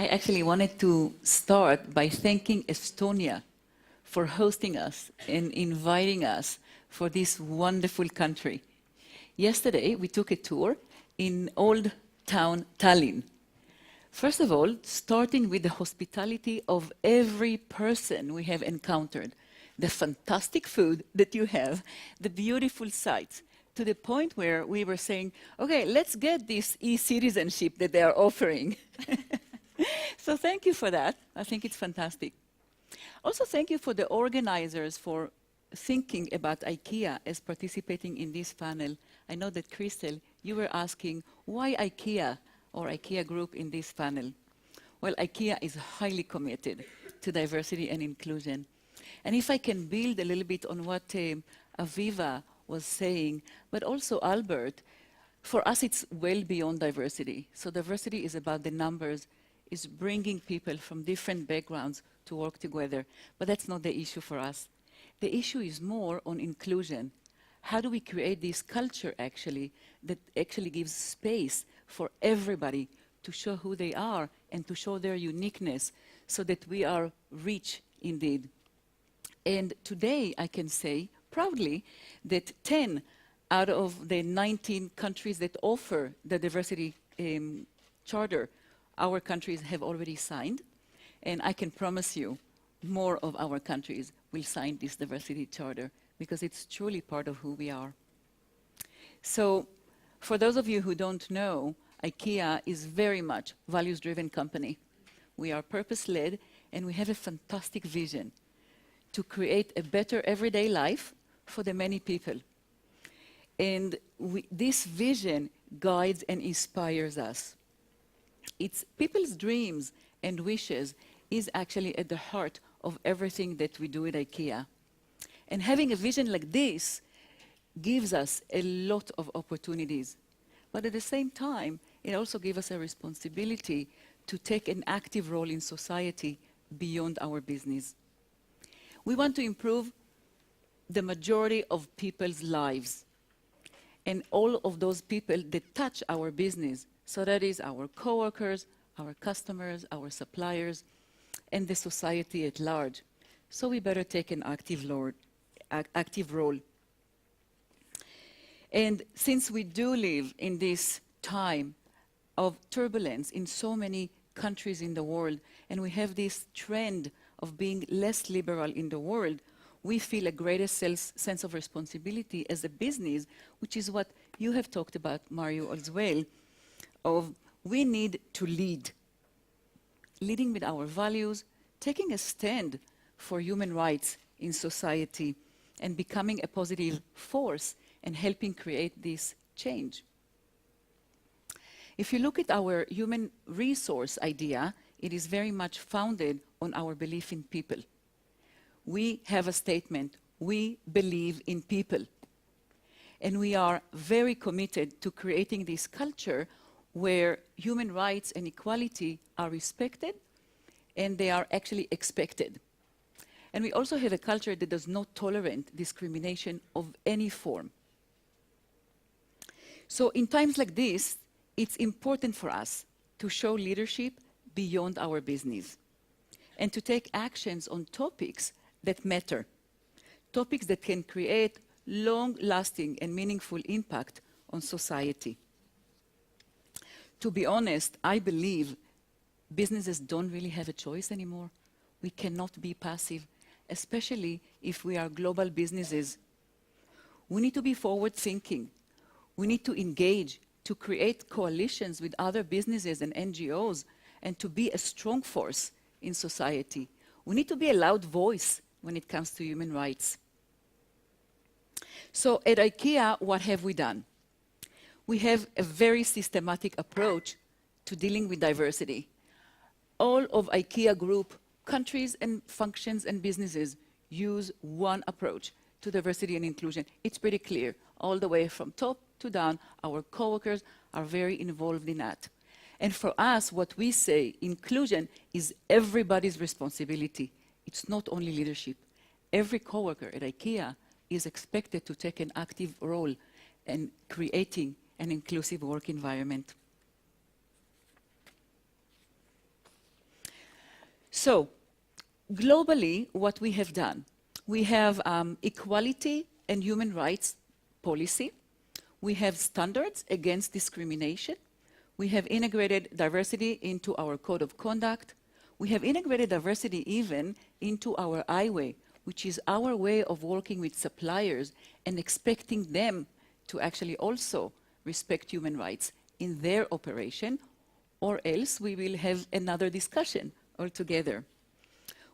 I actually wanted to start by thanking Estonia for hosting us and inviting us for this wonderful country. Yesterday, we took a tour in old town Tallinn. First of all, starting with the hospitality of every person we have encountered, the fantastic food that you have, the beautiful sights, to the point where we were saying, okay, let's get this e-citizenship that they are offering. So thank you for that. I think it's fantastic. Also, thank you for the organizers for thinking about IKEA as participating in this panel. I know that, Crystal, you were asking why IKEA or IKEA Group in this panel. Well, IKEA is highly committed to diversity and inclusion. And if I can build a little bit on what Aviva was saying, but also Albert, for us it's well beyond diversity. So diversity is about the numbers, is bringing people from different backgrounds to work together. But that's not the issue for us. The issue is more on inclusion. How do we create this culture actually that actually gives space for everybody to show who they are and to show their uniqueness so that we are rich indeed. And today I can say proudly that 10 out of the 19 countries that offer the diversity charter, our countries have already signed. And I can promise you more of our countries will sign this diversity charter because it's truly part of who we are. So for those of you who don't know, IKEA is very much values-driven company. We are purpose-led and we have a fantastic vision to create a better everyday life for the many people. And this vision guides and inspires us. It's people's dreams and wishes is actually at the heart of everything that we do at IKEA. And having a vision like this gives us a lot of opportunities. But at the same time, it also gives us a responsibility to take an active role in society beyond our business. We want to improve the majority of people's lives and all of those people that touch our business. So that is our coworkers, our customers, our suppliers, and the society at large. So we better take an active role. And since we do live in this time of turbulence in so many countries in the world, and we have this trend of being less liberal in the world, we feel a greater sense of responsibility as a business, which is what you have talked about, Mario, as well, of we need to lead. Leading with our values, taking a stand for human rights in society, and becoming a positive force and helping create this change. If you look at our human resource idea, it is very much founded on our belief in people. We have a statement, we believe in people. And we are very committed to creating this culture where human rights and equality are respected and they are actually expected. And we also have a culture that does not tolerate discrimination of any form. So in times like this, it's important for us to show leadership beyond our business and to take actions on topics that matter, topics that can create long-lasting and meaningful impact on society. To be honest, I believe businesses don't really have a choice anymore. We cannot be passive, especially if we are global businesses. We need to be forward-thinking. We need to engage, to create coalitions with other businesses and NGOs, and to be a strong force in society. We need to be a loud voice when it comes to human rights. So at IKEA, what have we done? We have a very systematic approach to dealing with diversity. All of IKEA Group countries and functions and businesses use one approach to diversity and inclusion. It's pretty clear, all the way from top to down. Our coworkers are very involved in that. And for us, what we say, inclusion is everybody's responsibility. It's not only leadership. Every coworker at IKEA is expected to take an active role in creating an inclusive work environment. So, globally, what we have done, we have equality and human rights policy. We have standards against discrimination. We have integrated diversity into our code of conduct. We have integrated diversity even into our highway, which is our way of working with suppliers and expecting them to actually also respect human rights in their operation, or else we will have another discussion altogether.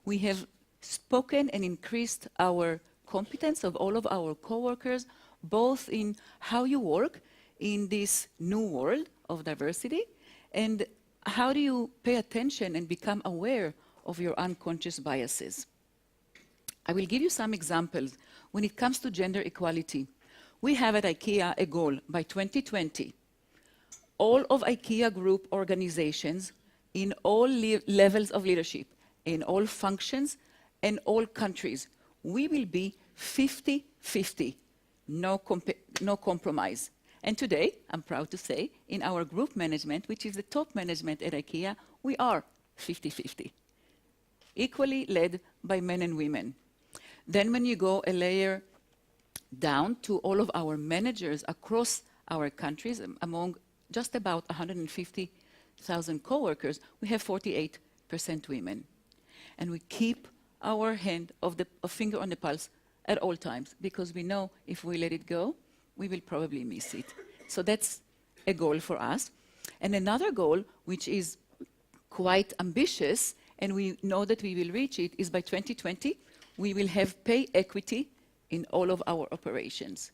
We have spoken and increased our competence of all of our co-workers, both in how you work in this new world of diversity, and how do you pay attention and become aware of your unconscious biases. I will give you some examples. When it comes to gender equality, we have at IKEA a goal by 2020. All of IKEA group organizations in all levels of leadership, in all functions and all countries, we will be 50-50, no compromise. And today, I'm proud to say, in our group management, which is the top management at IKEA, we are 50-50, equally led by men and women. Then when you go a layer down to all of our managers across our countries, among just about 150,000 co-workers, we have 48% women. And we keep our finger on the pulse at all times, because we know if we let it go, we will probably miss it. So that's a goal for us. And another goal, which is quite ambitious, and we know that we will reach it, is by 2020, we will have pay equity in all of our operations.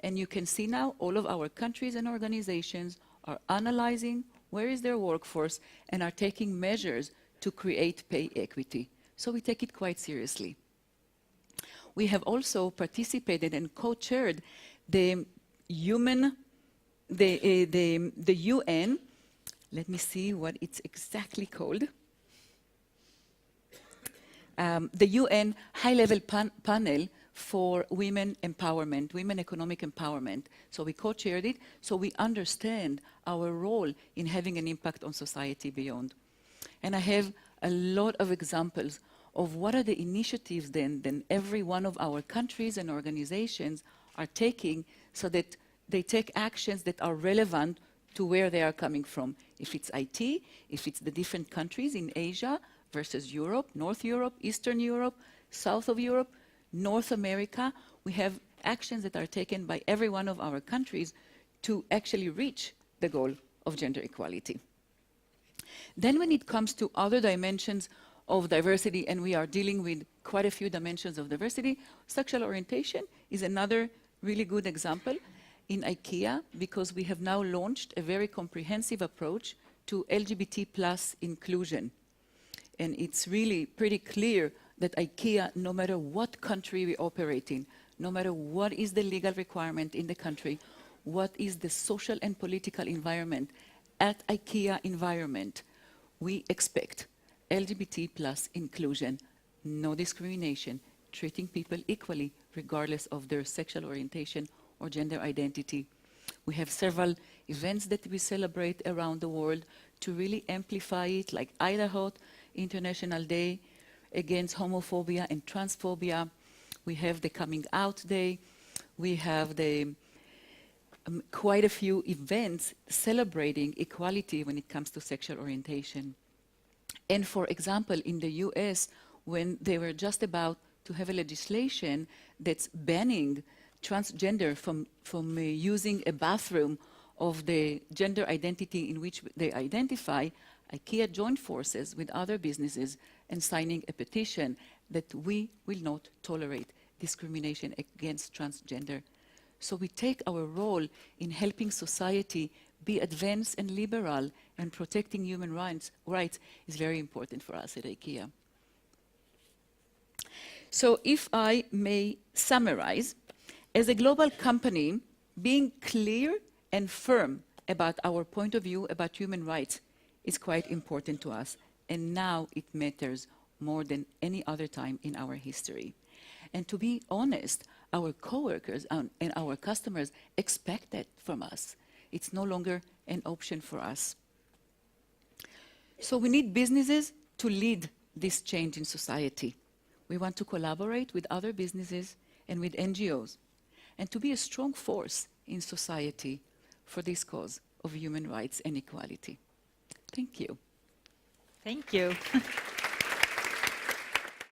And you can see now all of our countries and organizations are analyzing where is their workforce and are taking measures to create pay equity. So we take it quite seriously. We have also participated and co-chaired the UN, let me see what it's exactly called, the UN high-level panel for women empowerment, women economic empowerment. So we co-chaired it, so we understand our role in having an impact on society beyond. And I have a lot of examples of what are the initiatives then every one of our countries and organizations are taking, so that they take actions that are relevant to where they are coming from. If it's IT, if it's the different countries in Asia versus Europe, North Europe, Eastern Europe, South of Europe, North America, we have actions that are taken by every one of our countries to actually reach the goal of gender equality. Then when it comes to other dimensions of diversity, and we are dealing with quite a few dimensions of diversity, sexual orientation is another really good example in IKEA, because we have now launched a very comprehensive approach to LGBT plus inclusion. And it's really pretty clear that IKEA, no matter what country we operate in, no matter what is the legal requirement in the country, what is the social and political environment, at IKEA environment, we expect LGBT plus inclusion, no discrimination, treating people equally regardless of their sexual orientation or gender identity. We have several events that we celebrate around the world to really amplify it, like Idaho International Day Against Homophobia and Transphobia. We have the Coming Out Day. We have the quite a few events celebrating equality when it comes to sexual orientation. And for example, in the US, when they were just about to have a legislation that's banning transgender from using a bathroom of the gender identity in which they identify, IKEA joined forces with other businesses and signing a petition that we will not tolerate discrimination against transgender. So we take our role in helping society be advanced and liberal, and protecting human rights is very important for us at IKEA. So if I may summarize, as a global company, being clear and firm about our point of view about human rights is quite important to us, and now it matters more than any other time in our history. And to be honest, our coworkers and our customers expect that from us. It's no longer an option for us. So we need businesses to lead this change in society. We want to collaborate with other businesses and with NGOs, and to be a strong force in society for this cause of human rights and equality. Thank you. Thank you.